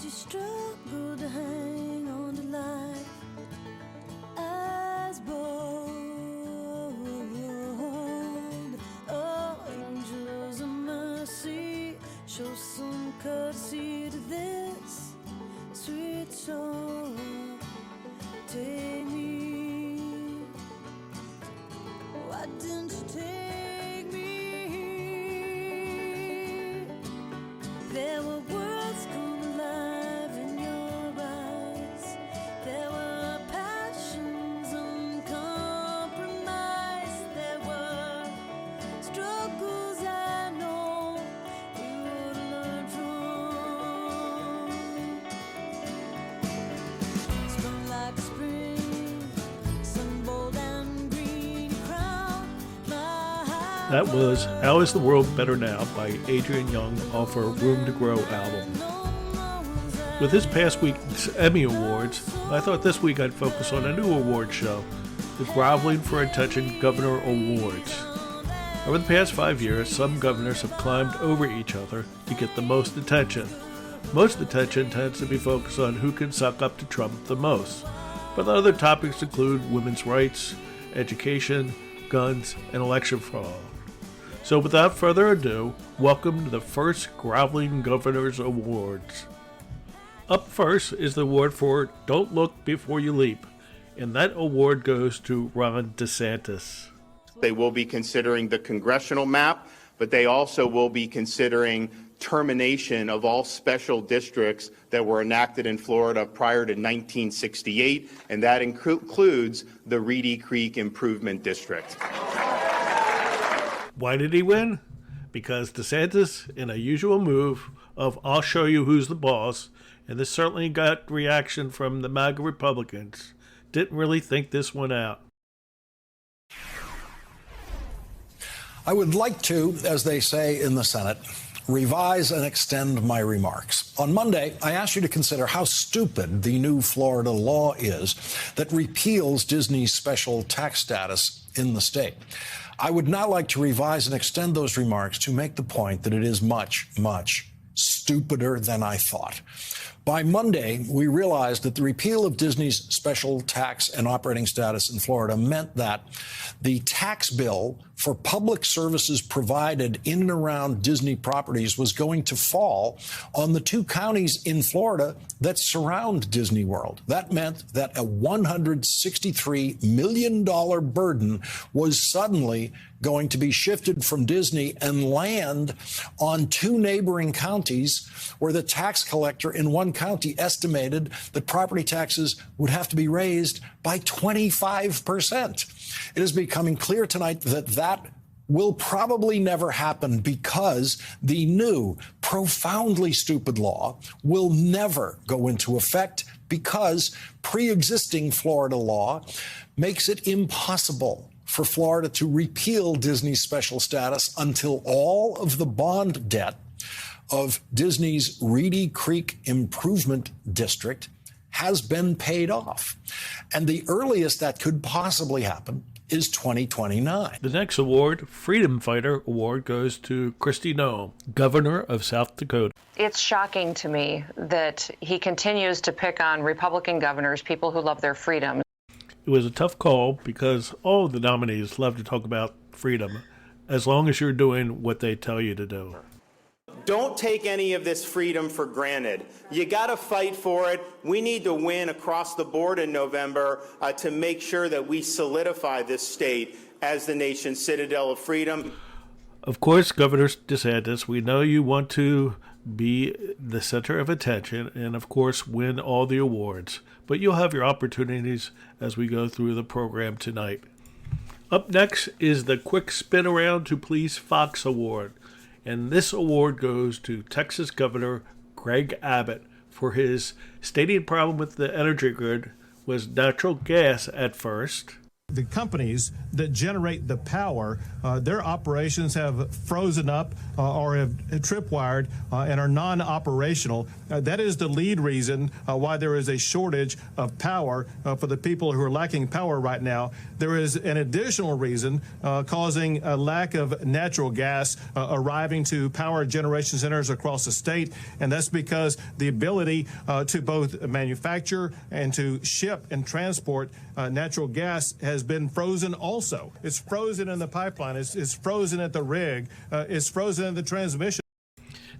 she struggled to hang on to life as bold. Oh, angels of mercy, show some courtesy to this sweet soul. Take me, why didn't you take me? There were words come alive in your eyes. There were passions uncompromised. There were struggles I know we would learn from. Sprung like spring, sun bold and green crown. That was How Is the World Better Now by Adrian Young off her Room to Grow album. With this past week's Emmy Awards, I thought this week I'd focus on a new award show, the Groveling for Attention Governor Awards. Over the past 5 years, some governors have climbed over each other to get the most attention. Most attention tends to be focused on who can suck up to Trump the most, but other topics include women's rights, education, guns, and election fraud. So without further ado, welcome to the first Groveling Governors Awards. Up first is the award for Don't Look Before You Leap, and that award goes to Ron DeSantis. They will be considering the congressional map, but they also will be considering termination of all special districts that were enacted in Florida prior to 1968, and that includes the Reedy Creek Improvement District. Why did he win? Because DeSantis, in a usual move of I'll show you who's the boss, and this certainly got reaction from the MAGA Republicans, didn't really think this one out. I would like to, as they say in the Senate, revise and extend my remarks. On Monday, I asked you to consider how stupid the new Florida law is that repeals Disney's special tax status in the state. I would now like to revise and extend those remarks to make the point that it is much, much stupider than I thought. By Monday, we realized that the repeal of Disney's special tax and operating status in Florida meant that the tax bill for public services provided in and around Disney properties was going to fall on the two counties in Florida that surround Disney World. That meant that a $163 million burden was suddenly going to be shifted from Disney and land on two neighboring counties where the tax collector in one county estimated that property taxes would have to be raised by 25%. It is becoming clear tonight that that will probably never happen because the new, profoundly stupid law will never go into effect because pre-existing Florida law makes it impossible for Florida to repeal Disney's special status until all of the bond debt of Disney's Reedy Creek Improvement District has been paid off. And the earliest that could possibly happen is 2029. The next award, Freedom Fighter Award, goes to Kristi Noem, Governor of South Dakota. It's shocking to me that he continues to pick on Republican governors, people who love their freedom. It was a tough call because all of the nominees love to talk about freedom as long as you're doing what they tell you to do. Don't take any of this freedom for granted. You got to fight for it. We need to win across the board in November to make sure that we solidify this state as the nation's citadel of freedom. Of course, Governor DeSantis, we know you want to be the center of attention and, of course, win all the awards. But you'll have your opportunities as we go through the program tonight. Up next is the Quick Spin Around to Please Fox Award. And this award goes to Texas Governor Greg Abbott for his stated problem with the energy grid was natural gas at first. The companies that generate the power, their operations have frozen up or have tripwired and are non-operational. That is the lead reason why there is a shortage of power for the people who are lacking power right now. There is an additional reason causing a lack of natural gas arriving to power generation centers across the state, and that's because the ability to both manufacture and to ship and transport natural gas has been frozen also. It's frozen in the pipeline. It's frozen at the rig. It's frozen in the transmission.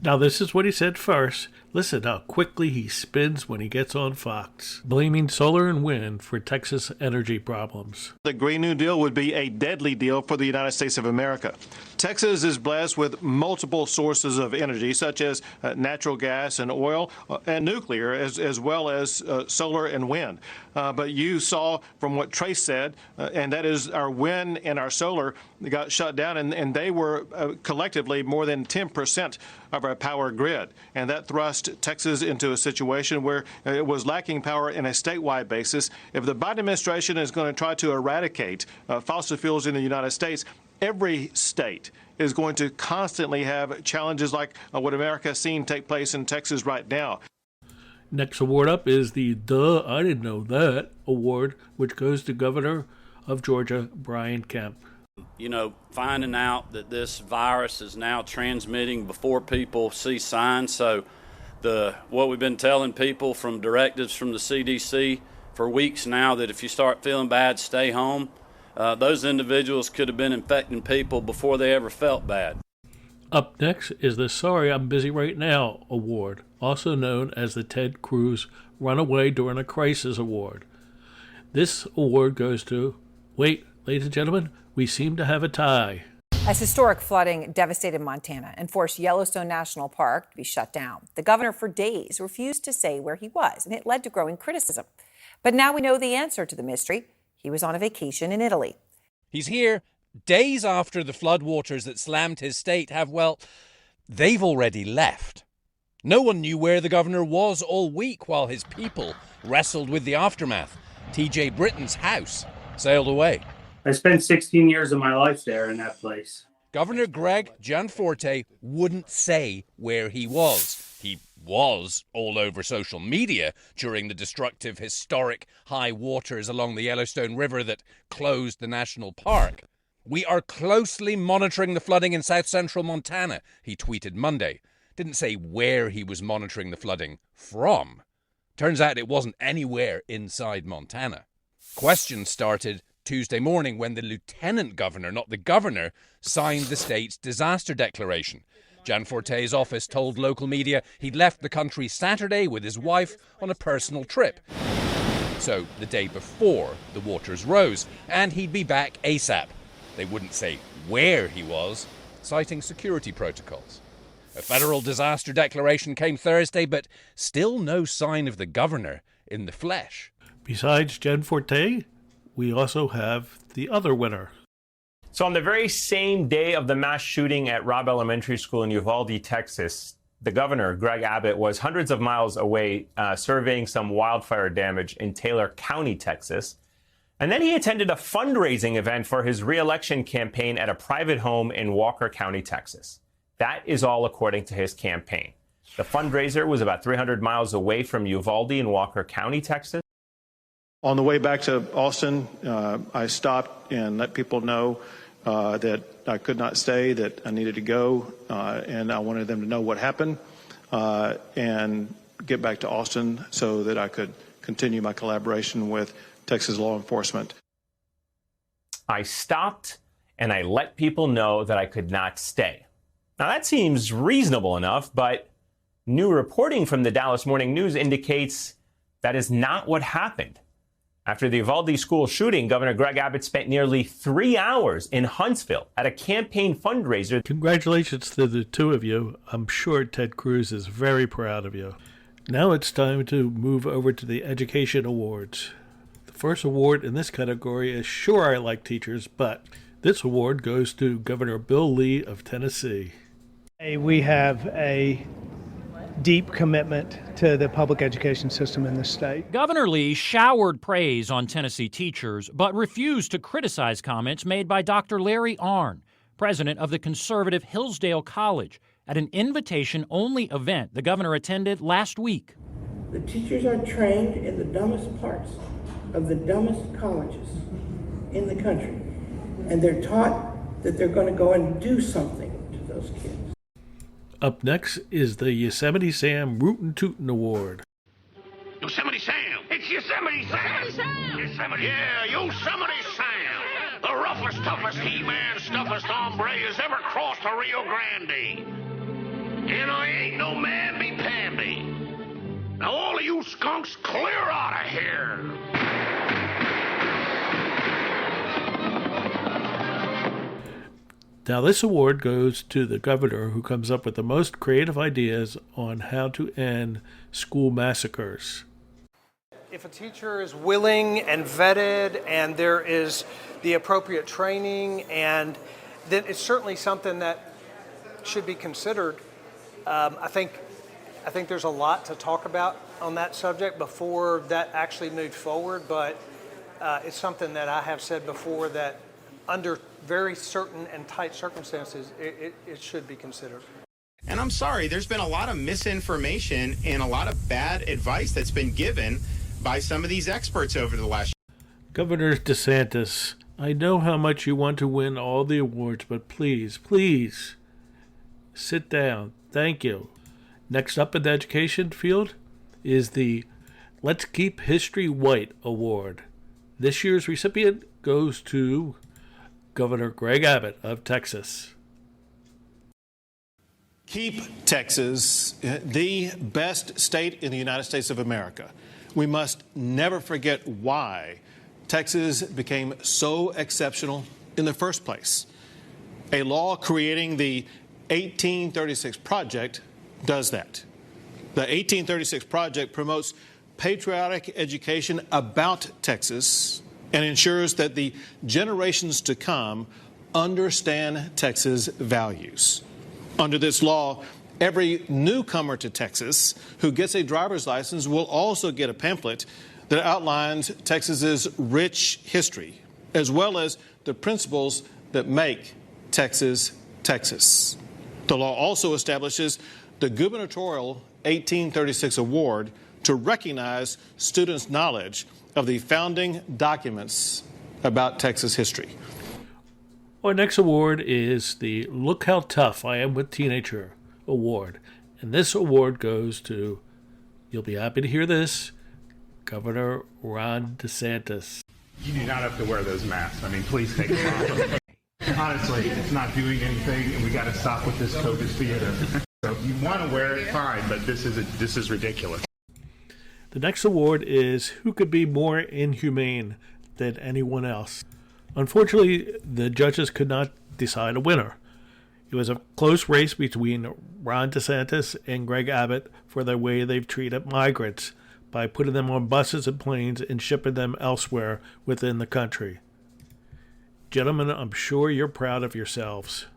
Now, this is what he said first. Listen how quickly he spins when he gets on Fox, blaming solar and wind for Texas energy problems. The Green New Deal would be a deadly deal for the United States of America. Texas is blessed with multiple sources of energy, such as natural gas and oil and nuclear, as well as solar and wind. But you saw from what Trace said, and that is our wind and our solar got shut down, and they were collectively more than 10% of our power grid. And that thrust Texas into a situation where it was lacking power in a statewide basis. If the Biden administration is going to try to eradicate fossil fuels in the United States, every state is going to constantly have challenges like what America has seen take place in Texas right now. Next award up is the Duh, I Didn't Know That award, which goes to Governor of Georgia, Brian Kemp. You know, finding out that this virus is now transmitting before people see signs. So what we've been telling people from directives from the CDC for weeks now, that if you start feeling bad, stay home. Those individuals could have been infecting people before they ever felt bad. Up next is the Sorry I'm Busy Right Now award, also known as the Ted Cruz Runaway During a Crisis award. This award goes to, wait, ladies and gentlemen, we seem to have a tie. As historic flooding devastated Montana and forced Yellowstone National Park to be shut down, the governor for days refused to say where he was, and it led to growing criticism. But now we know the answer to the mystery. He was on a vacation in Italy. He's here days after the floodwaters that slammed his state have, well, they've already left. No one knew where the governor was all week while his people wrestled with the aftermath. TJ Britton's house sailed away. I spent 16 years of my life there in that place. Governor Greg Gianforte wouldn't say where he was. He was all over social media during the destructive, historic high waters along the Yellowstone River that closed the national park. We are closely monitoring the flooding in south central Montana, he tweeted Monday. Didn't say where he was monitoring the flooding from. Turns out it wasn't anywhere inside Montana. Questions started Tuesday morning when the lieutenant governor, not the governor, signed the state's disaster declaration. Gianforte's office told local media he'd left the country Saturday with his wife on a personal trip. So the day before the waters rose, and he'd be back ASAP. They wouldn't say where he was, citing security protocols. A federal disaster declaration came Thursday, but still no sign of the governor in the flesh. Besides Gianforte, we also have the other winner. So on the very same day of the mass shooting at Robb Elementary School in Uvalde, Texas, the governor, Greg Abbott, was hundreds of miles away surveying some wildfire damage in Taylor County, Texas. And then he attended a fundraising event for his re-election campaign at a private home in Walker County, Texas. That is all according to his campaign. The fundraiser was about 300 miles away from Uvalde in Walker County, Texas. On the way back to Austin, I stopped and let people know that I could not stay, that I needed to go, and I wanted them to know what happened and get back to Austin so that I could continue my collaboration with Texas law enforcement. I stopped and I let people know that I could not stay. Now that seems reasonable enough, but new reporting from the Dallas Morning News indicates that is not what happened. After the Uvalde school shooting, Governor Greg Abbott spent nearly 3 hours in Huntsville at a campaign fundraiser. Congratulations to the two of you. I'm sure Ted Cruz is very proud of you. Now it's time to move over to the Education Awards. The first award in this category is Sure I Like Teachers, but this award goes to Governor Bill Lee of Tennessee. We have a deep commitment to the public education system in the state. Governor Lee showered praise on Tennessee teachers, but refused to criticize comments made by Dr. Larry Arnn, president of the conservative Hillsdale College, at an invitation-only event the governor attended last week. The teachers are trained in the dumbest parts of the dumbest colleges in the country, and they're taught that they're going to go and do something to those kids. Up next is the Yosemite Sam Rootin' Tootin' Award. Yosemite Sam! It's Yosemite Sam! Yosemite Sam! Yosemite, yeah, Yosemite Sam! The roughest, toughest He-Man, stuffest hombre has ever crossed the Rio Grande. And I ain't no mamby-pamby. Now all of you skunks, clear out of here! Now this award goes to the governor who comes up with the most creative ideas on how to end school massacres. If a teacher is willing and vetted and there is the appropriate training, and then it's certainly something that should be considered. I think there's a lot to talk about on that subject before that actually moved forward, but it's something that I have said before that under very certain and tight circumstances, it should be considered. And I'm sorry, there's been a lot of misinformation and a lot of bad advice that's been given by some of these experts over the last year. Governor DeSantis, I know how much you want to win all the awards, but please, please, sit down. Thank you. Next up in the education field is the Let's Keep History White Award. This year's recipient goes to Governor Greg Abbott of Texas. Keep Texas the best state in the United States of America. We must never forget why Texas became so exceptional in the first place. A law creating the 1836 Project does that. The 1836 Project promotes patriotic education about Texas and ensures that the generations to come understand Texas values. Under this law, every newcomer to Texas who gets a driver's license will also get a pamphlet that outlines Texas's rich history, as well as the principles that make Texas, Texas. The law also establishes the gubernatorial 1836 award to recognize students' knowledge of the founding documents about Texas history. Our next award is the Look How Tough I Am with Teenager Award. And this award goes to, you'll be happy to hear this, Governor Ron DeSantis. You do not have to wear those masks. I mean, please take them off. Honestly, it's not doing anything, and we got to stop with this COVID theater. So if you want to wear it, fine, but this is ridiculous. The next award is Who Could Be More Inhumane Than Anyone Else? Unfortunately, the judges could not decide a winner. It was a close race between Ron DeSantis and Greg Abbott for the way they've treated migrants by putting them on buses and planes and shipping them elsewhere within the country. Gentlemen, I'm sure you're proud of yourselves.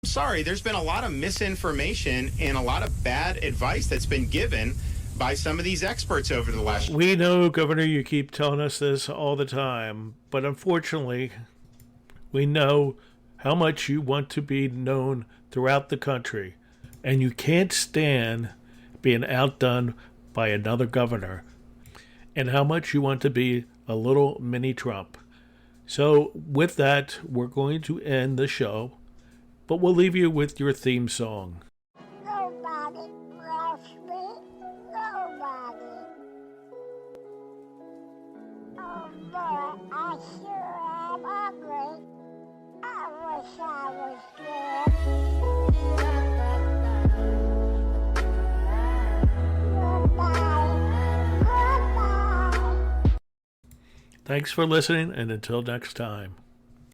I'm sorry, there's been a lot of misinformation and a lot of bad advice that's been given by some of these experts over the last year. We know, Governor, you keep telling us this all the time, but unfortunately, we know how much you want to be known throughout the country, and you can't stand being outdone by another governor, and how much you want to be a little mini Trump. So with that, we're going to end the show, but we'll leave you with your theme song. Nobody loves me. Nobody. Oh boy, I sure am ugly. I wish I was good. Goodbye. Thanks for listening, and until next time.